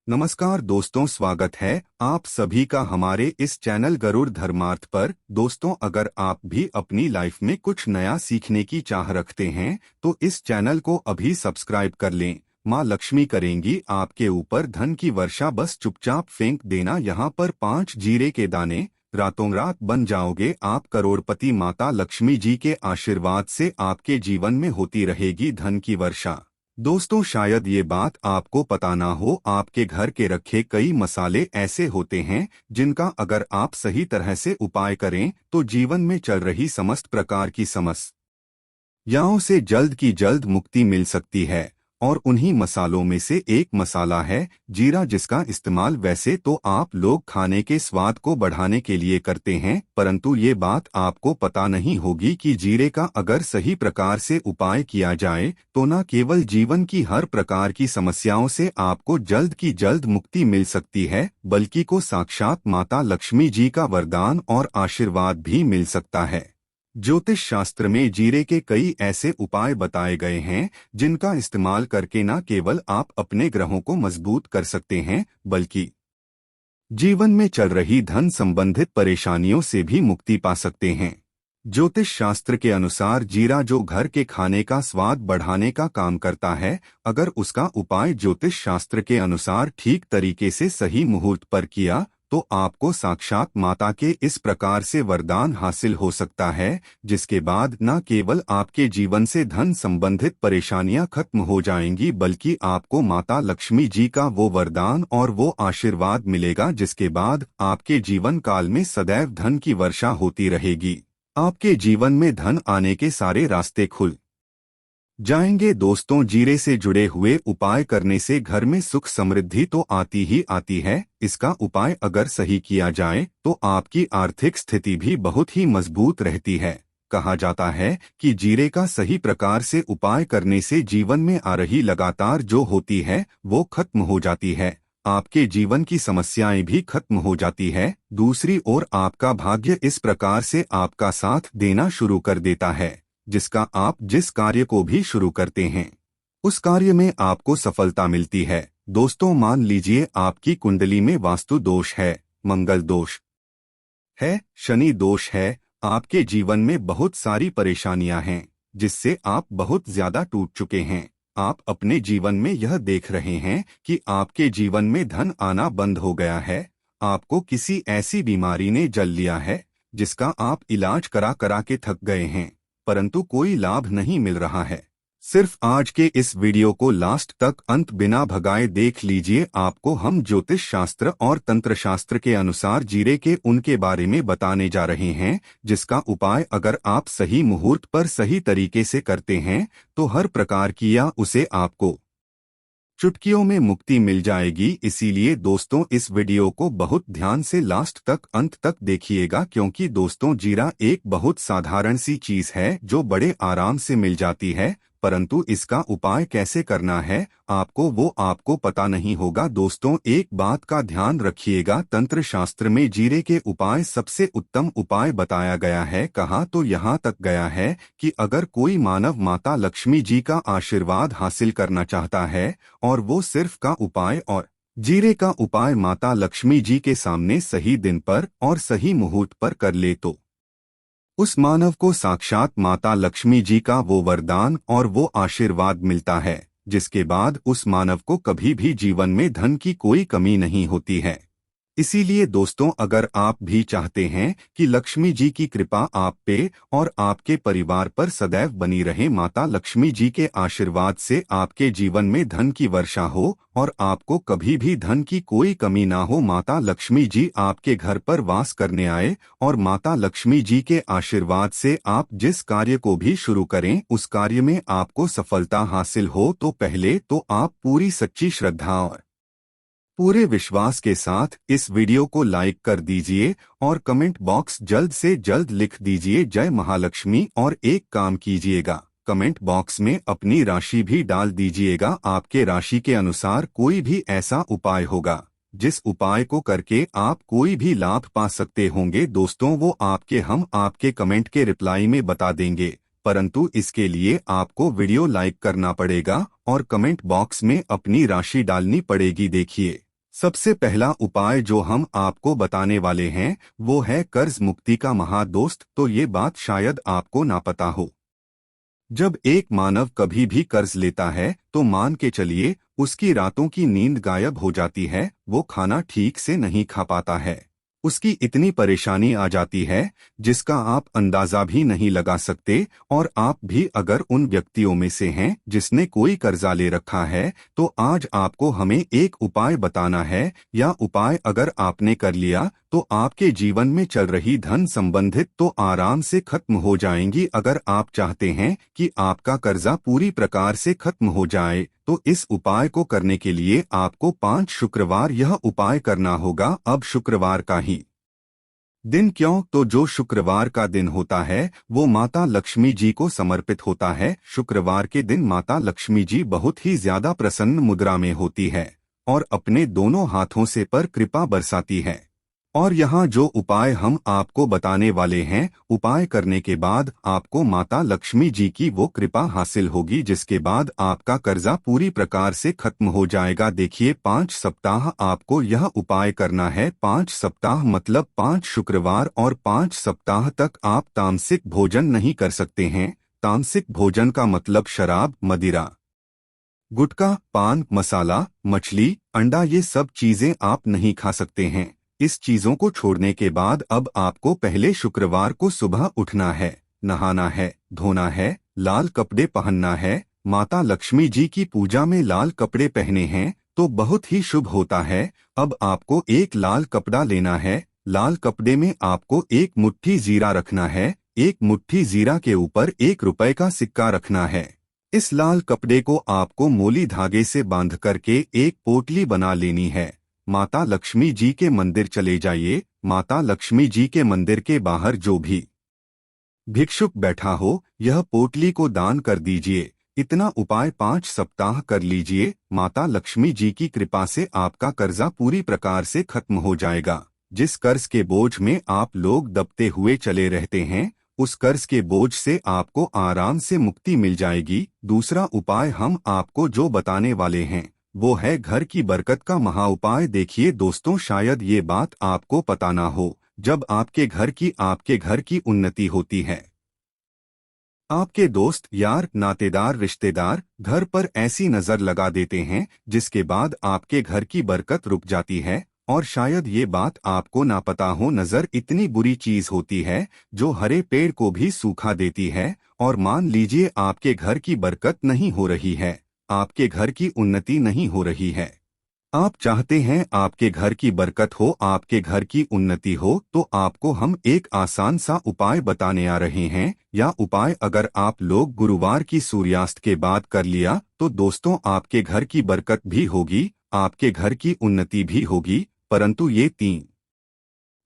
नमस्कार दोस्तों, स्वागत है आप सभी का हमारे इस चैनल गरुड़ धर्मार्थ पर। दोस्तों, अगर आप भी अपनी लाइफ में कुछ नया सीखने की चाह रखते हैं तो इस चैनल को अभी सब्सक्राइब कर लें। माँ लक्ष्मी करेंगी आपके ऊपर धन की वर्षा, बस चुपचाप फेंक देना यहाँ पर 5 जीरे के दाने। रातों रात बन जाओगे आप करोड़पति। माता लक्ष्मी जी के आशीर्वाद से आपके जीवन में होती रहेगी धन की वर्षा। दोस्तों, शायद ये बात आपको पता ना हो, आपके घर के रखे कई मसाले ऐसे होते हैं जिनका अगर आप सही तरह से उपाय करें तो जीवन में चल रही समस्त प्रकार की समस्याओं से जल्द की जल्द मुक्ति मिल सकती है। और उन्हीं मसालों में से एक मसाला है जीरा, जिसका इस्तेमाल वैसे तो आप लोग खाने के स्वाद को बढ़ाने के लिए करते हैं, परंतु ये बात आपको पता नहीं होगी कि जीरे का अगर सही प्रकार से उपाय किया जाए तो न केवल जीवन की हर प्रकार की समस्याओं से आपको जल्द की जल्द मुक्ति मिल सकती है, बल्कि को साक्षात माता लक्ष्मी जी का वरदान और आशीर्वाद भी मिल सकता है। ज्योतिष शास्त्र में जीरे के कई ऐसे उपाय बताए गए हैं जिनका इस्तेमाल करके न केवल आप अपने ग्रहों को मजबूत कर सकते हैं, बल्कि जीवन में चल रही धन संबंधित परेशानियों से भी मुक्ति पा सकते हैं। ज्योतिष शास्त्र के अनुसार जीरा, जो घर के खाने का स्वाद बढ़ाने का काम करता है, अगर उसका उपाय ज्योतिष शास्त्र के अनुसार ठीक तरीके से सही मुहूर्त पर किया तो आपको साक्षात माता के इस प्रकार से वरदान हासिल हो सकता है, जिसके बाद न केवल आपके जीवन से धन संबंधित परेशानियां खत्म हो जाएंगी, बल्कि आपको माता लक्ष्मी जी का वो वरदान और वो आशीर्वाद मिलेगा जिसके बाद आपके जीवन काल में सदैव धन की वर्षा होती रहेगी। आपके जीवन में धन आने के सारे रास्ते खुल जाएंगे। दोस्तों, जीरे से जुड़े हुए उपाय करने से घर में सुख समृद्धि तो आती ही आती है, इसका उपाय अगर सही किया जाए तो आपकी आर्थिक स्थिति भी बहुत ही मजबूत रहती है। कहा जाता है कि जीरे का सही प्रकार से उपाय करने से जीवन में आ रही लगातार जो होती है वो खत्म हो जाती है, आपके जीवन की समस्याएं भी खत्म हो जाती है। दूसरी ओर आपका भाग्य इस प्रकार से आपका साथ देना शुरू कर देता है, जिसका आप जिस कार्य को भी शुरू करते हैं उस कार्य में आपको सफलता मिलती है। दोस्तों, मान लीजिए आपकी कुंडली में वास्तु दोष है, मंगल दोष है, शनि दोष है, आपके जीवन में बहुत सारी परेशानियां हैं जिससे आप बहुत ज्यादा टूट चुके हैं। आप अपने जीवन में यह देख रहे हैं कि आपके जीवन में धन आना बंद हो गया है, आपको किसी ऐसी बीमारी ने जल लिया है जिसका आप इलाज करा करा के थक गए हैं, परंतु कोई लाभ नहीं मिल रहा है। सिर्फ आज के इस वीडियो को लास्ट तक अंत बिना भगाए देख लीजिए। आपको हम ज्योतिष शास्त्र और तंत्र शास्त्र के अनुसार जीरे के उनके बारे में बताने जा रहे हैं जिसका उपाय अगर आप सही मुहूर्त पर सही तरीके से करते हैं तो हर प्रकार की या उसे आपको चुटकियों में मुक्ति मिल जाएगी। इसीलिए दोस्तों, इस वीडियो को बहुत ध्यान से लास्ट तक अंत तक देखिएगा, क्योंकि दोस्तों जीरा एक बहुत साधारण सी चीज है जो बड़े आराम से मिल जाती है, परंतु इसका उपाय कैसे करना है आपको पता नहीं होगा। दोस्तों, एक बात का ध्यान रखिएगा, तंत्र शास्त्र में जीरे के उपाय सबसे उत्तम उपाय बताया गया है। कहा तो यहाँ तक गया है कि अगर कोई मानव माता लक्ष्मी जी का आशीर्वाद हासिल करना चाहता है और वो सिर्फ का उपाय और जीरे का उपाय माता लक्ष्मी जी के सामने सही दिन पर और सही मुहूर्त पर कर ले तो उस मानव को साक्षात माता लक्ष्मी जी का वो वरदान और वो आशीर्वाद मिलता है, जिसके बाद उस मानव को कभी भी जीवन में धन की कोई कमी नहीं होती है। इसीलिए दोस्तों, अगर आप भी चाहते हैं कि लक्ष्मी जी की कृपा आप पे और आपके परिवार पर सदैव बनी रहे, माता लक्ष्मी जी के आशीर्वाद से आपके जीवन में धन की वर्षा हो और आपको कभी भी धन की कोई कमी ना हो, माता लक्ष्मी जी आपके घर पर वास करने आए और माता लक्ष्मी जी के आशीर्वाद से आप जिस कार्य को भी शुरू करें उस कार्य में आपको सफलता हासिल हो, तो पहले तो आप पूरी सच्ची श्रद्धा और पूरे विश्वास के साथ इस वीडियो को लाइक कर दीजिए और कमेंट बॉक्स जल्द से जल्द लिख दीजिए जय महालक्ष्मी। और एक काम कीजिएगा, कमेंट बॉक्स में अपनी राशि भी डाल दीजिएगा। आपके राशि के अनुसार कोई भी ऐसा उपाय होगा जिस उपाय को करके आप कोई भी लाभ पा सकते होंगे, दोस्तों वो हम आपके कमेंट के रिप्लाई में बता देंगे, परंतु इसके लिए आपको वीडियो लाइक करना पड़ेगा और कमेंट बॉक्स में अपनी राशि डालनी पड़ेगी। देखिए, सबसे पहला उपाय जो हम आपको बताने वाले हैं वो है कर्ज मुक्ति का महादोस्त। तो ये बात शायद आपको ना पता हो। जब एक मानव कभी भी कर्ज लेता है तो मान के चलिए उसकी रातों की नींद गायब हो जाती है, वो खाना ठीक से नहीं खा पाता है, उसकी इतनी परेशानी आ जाती है जिसका आप अंदाजा भी नहीं लगा सकते। और आप भी अगर उन व्यक्तियों में से हैं जिसने कोई कर्जा ले रखा है तो आज आपको हमें एक उपाय बताना है, या उपाय अगर आपने कर लिया तो आपके जीवन में चल रही धन संबंधित तो आराम से खत्म हो जाएंगी। अगर आप चाहते हैं कि आपका कर्जा पूरी प्रकार से खत्म हो जाए तो इस उपाय को करने के लिए आपको 5 शुक्रवार यह उपाय करना होगा। अब शुक्रवार का ही दिन क्यों? तो जो शुक्रवार का दिन होता है वो माता लक्ष्मी जी को समर्पित होता है। शुक्रवार के दिन माता लक्ष्मी जी बहुत ही ज्यादा प्रसन्न मुद्रा में होती है और अपने दोनों हाथों से पर कृपा बरसाती है। और यहाँ जो उपाय हम आपको बताने वाले हैं, उपाय करने के बाद आपको माता लक्ष्मी जी की वो कृपा हासिल होगी जिसके बाद आपका कर्जा पूरी प्रकार से खत्म हो जाएगा। देखिए 5 सप्ताह आपको यह उपाय करना है। 5 सप्ताह मतलब 5 शुक्रवार और 5 सप्ताह तक आप तामसिक भोजन नहीं कर सकते हैं। तामसिक भोजन का मतलब शराब, मदिरा, गुटखा, पान मसाला, मछली, अंडा, ये सब चीजें आप नहीं खा सकते हैं। इस चीजों को छोड़ने के बाद अब आपको पहले शुक्रवार को सुबह उठना है, नहाना है, धोना है, लाल कपड़े पहनना है। माता लक्ष्मी जी की पूजा में लाल कपड़े पहने हैं तो बहुत ही शुभ होता है। अब आपको एक लाल कपड़ा लेना है। लाल कपड़े में आपको एक मुट्ठी जीरा रखना है। एक मुट्ठी जीरा के ऊपर 1 रुपए का सिक्का रखना है। इस लाल कपड़े को आपको मोली धागे से बांध करके एक पोटली बना लेनी है। माता लक्ष्मी जी के मंदिर चले जाइए। माता लक्ष्मी जी के मंदिर के बाहर जो भी भिक्षुक बैठा हो यह पोटली को दान कर दीजिए। इतना उपाय 5 सप्ताह कर लीजिए। माता लक्ष्मी जी की कृपा से आपका कर्जा पूरी प्रकार से खत्म हो जाएगा। जिस कर्ज के बोझ में आप लोग दबते हुए चले रहते हैं उस कर्ज के बोझ से आपको आराम से मुक्ति मिल जाएगी। दूसरा उपाय हम आपको जो बताने वाले हैं वो है घर की बरकत का महा उपाय। देखिए दोस्तों, शायद ये बात आपको पता ना हो, जब आपके घर की उन्नति होती है, आपके दोस्त, यार, नातेदार, रिश्तेदार घर पर ऐसी नजर लगा देते हैं जिसके बाद आपके घर की बरकत रुक जाती है। और शायद ये बात आपको ना पता हो, नजर इतनी बुरी चीज होती है जो हरे पेड़ को भी सूखा देती है। और मान लीजिए आपके घर की बरकत नहीं हो रही है, आपके घर की उन्नति नहीं हो रही है, आप चाहते हैं आपके घर की बरकत हो, आपके घर की उन्नति हो, तो आपको हम एक आसान सा उपाय बताने आ रहे हैं। या उपाय अगर आप लोग गुरुवार की सूर्यास्त के बाद कर लिया तो दोस्तों आपके घर की बरकत भी होगी, आपके घर की उन्नति भी होगी। परंतु ये 3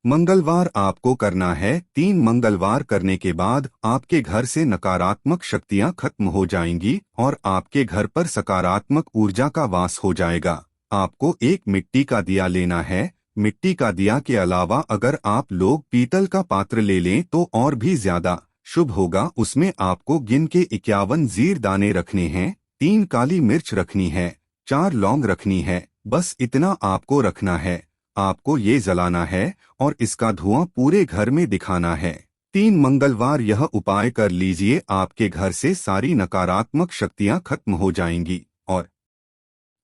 मंगलवार आपको करना है। 3 मंगलवार करने के बाद आपके घर से नकारात्मक शक्तियां खत्म हो जाएंगी और आपके घर पर सकारात्मक ऊर्जा का वास हो जाएगा। आपको एक मिट्टी का दिया लेना है। मिट्टी का दिया के अलावा अगर आप लोग पीतल का पात्र ले लें तो और भी ज्यादा शुभ होगा। उसमें आपको गिन के 51 जीर दाने रखने हैं, 3 काली मिर्च रखनी है, 4 लौंग रखनी है। बस इतना आपको रखना है। आपको ये जलाना है और इसका धुआं पूरे घर में दिखाना है। 3 मंगलवार यह उपाय कर लीजिए, आपके घर से सारी नकारात्मक शक्तियां खत्म हो जाएंगी और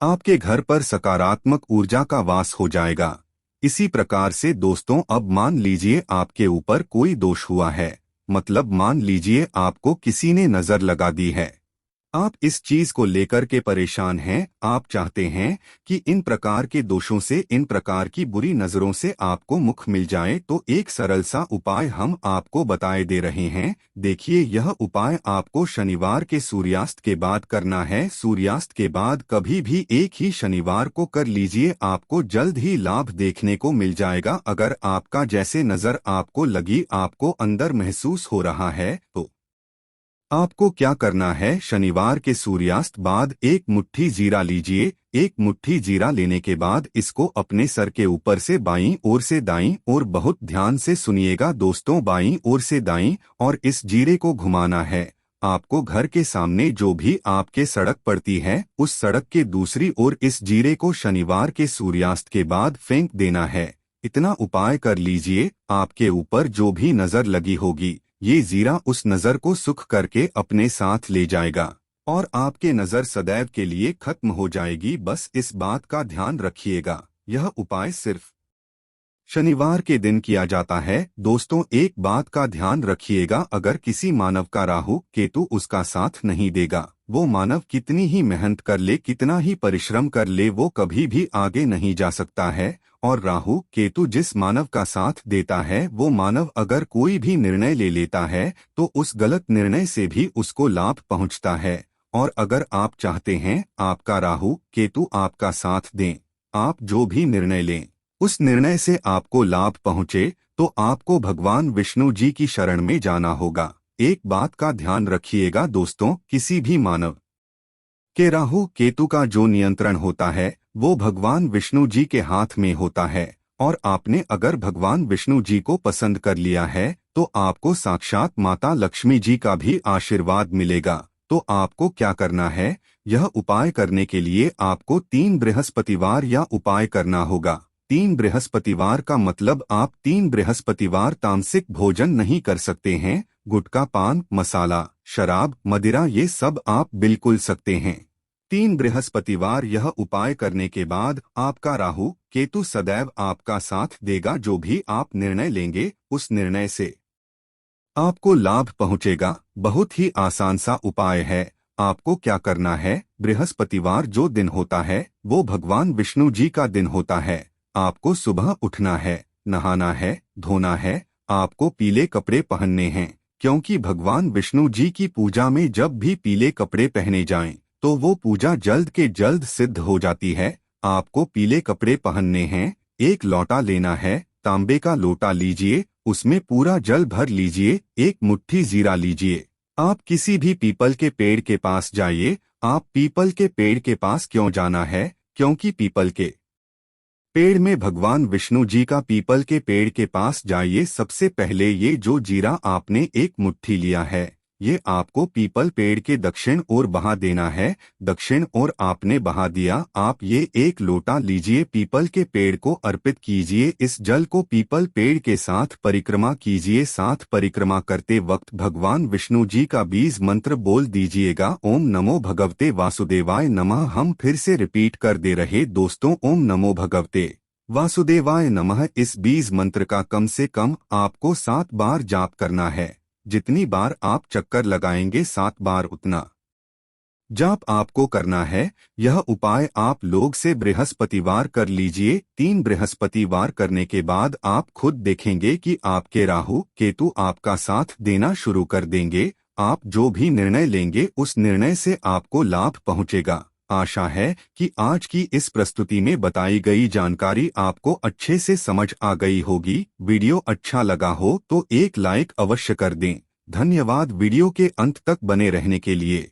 आपके घर पर सकारात्मक ऊर्जा का वास हो जाएगा। इसी प्रकार से दोस्तों, अब मान लीजिए आपके ऊपर कोई दोष हुआ है, मतलब मान लीजिए आपको किसी ने नजर लगा दी है, आप इस चीज को लेकर के परेशान हैं, आप चाहते हैं कि इन प्रकार के दोषों से, इन प्रकार की बुरी नजरों से आपको मुक्त मिल जाए, तो एक सरल सा उपाय हम आपको बताए दे रहे हैं। देखिए यह उपाय आपको शनिवार के सूर्यास्त के बाद करना है। सूर्यास्त के बाद कभी भी एक ही शनिवार को कर लीजिए, आपको जल्द ही लाभ देखने को मिल जाएगा। अगर आपका जैसे नजर आपको लगी, आपको अंदर महसूस हो रहा है, तो आपको क्या करना है, शनिवार के सूर्यास्त बाद 1 मुट्ठी जीरा लीजिए। 1 मुट्ठी जीरा लेने के बाद इसको अपने सर के ऊपर से बाईं ओर से दाईं ओर, बहुत ध्यान से सुनिएगा दोस्तों, बाईं ओर से दाईं और इस जीरे को घुमाना है आपको घर के सामने जो भी आपके सड़क पड़ती है उस सड़क के दूसरी ओर इस जीरे को शनिवार के सूर्यास्त के बाद फेंक देना है। इतना उपाय कर लीजिए, आपके ऊपर जो भी नजर लगी होगी ये जीरा उस नजर को सुख करके अपने साथ ले जाएगा और आपके नजर सदैव के लिए खत्म हो जाएगी। बस इस बात का ध्यान रखिएगा, यह उपाय सिर्फ शनिवार के दिन किया जाता है। दोस्तों, एक बात का ध्यान रखिएगा, अगर किसी मानव का राहु केतु उसका साथ नहीं देगा, वो मानव कितनी ही मेहनत कर ले, कितना ही परिश्रम कर ले, वो कभी भी आगे नहीं जा सकता है। और राहु केतु जिस मानव का साथ देता है वो मानव अगर कोई भी निर्णय ले लेता है तो उस गलत निर्णय से भी उसको लाभ पहुंचता है। और अगर आप चाहते हैं आपका राहु केतु आपका साथ दें, आप जो भी निर्णय लें उस निर्णय से आपको लाभ पहुंचे, तो आपको भगवान विष्णु जी की शरण में जाना होगा। एक बात का ध्यान रखिएगा दोस्तों, किसी भी मानव के राहु केतु का जो नियंत्रण होता है वो भगवान विष्णु जी के हाथ में होता है। और आपने अगर भगवान विष्णु जी को पसंद कर लिया है तो आपको साक्षात माता लक्ष्मी जी का भी आशीर्वाद मिलेगा। तो आपको क्या करना है, यह उपाय करने के लिए आपको 3 बृहस्पतिवार या उपाय करना होगा। 3 बृहस्पतिवार का मतलब आप 3 बृहस्पतिवार तामसिक भोजन नहीं कर सकते हैं। गुटखा, पान मसाला, शराब, मदिरा ये सब आप बिल्कुल सकते हैं। 3 बृहस्पतिवार यह उपाय करने के बाद आपका राहु केतु सदैव आपका साथ देगा। जो भी आप निर्णय लेंगे उस निर्णय से आपको लाभ पहुंचेगा। बहुत ही आसान सा उपाय है। आपको क्या करना है, बृहस्पतिवार जो दिन होता है वो भगवान विष्णु जी का दिन होता है। आपको सुबह उठना है, नहाना है, धोना है, आपको पीले कपड़े पहनने हैं, क्योंकि भगवान विष्णु जी की पूजा में जब भी पीले कपड़े पहने जाएं तो वो पूजा जल्द के जल्द सिद्ध हो जाती है। आपको पीले कपड़े पहनने हैं, एक लोटा लेना है, तांबे का लोटा लीजिए, उसमें पूरा जल भर लीजिए, एक मुट्ठी जीरा लीजिए। आप किसी भी पीपल के पेड़ के पास जाइए। आप पीपल के पेड़ के पास क्यों जाना है, क्योंकि पीपल के पेड़ में भगवान विष्णु जी का पीपल के पेड़ के पास जाइए। सबसे पहले ये जो जीरा आपने एक मुट्ठी लिया है ये आपको पीपल पेड़ के दक्षिण ओर बहा देना है। दक्षिण ओर आपने बहा दिया, आप ये एक लोटा लीजिए, पीपल के पेड़ को अर्पित कीजिए। इस जल को पीपल पेड़ के साथ परिक्रमा कीजिए। साथ परिक्रमा करते वक्त भगवान विष्णु जी का बीज मंत्र बोल दीजिएगा, ओम नमो भगवते वासुदेवाय नमः। हम फिर से रिपीट कर दे रहे दोस्तों, ओम नमो भगवते वासुदेवाय नमः। इस बीज मंत्र का कम से कम आपको 7 बार जाप करना है। जितनी बार आप चक्कर लगाएंगे 7 बार उतना जाप आपको करना है। यह उपाय आप लोग से बृहस्पतिवार कर लीजिए। 3 बृहस्पतिवार करने के बाद आप खुद देखेंगे कि आपके राहु केतु आपका साथ देना शुरू कर देंगे। आप जो भी निर्णय लेंगे उस निर्णय से आपको लाभ पहुंचेगा। आशा है कि आज की इस प्रस्तुति में बताई गई जानकारी आपको अच्छे से समझ आ गई होगी। वीडियो अच्छा लगा हो तो एक लाइक अवश्य कर दें। धन्यवाद वीडियो के अंत तक बने रहने के लिए।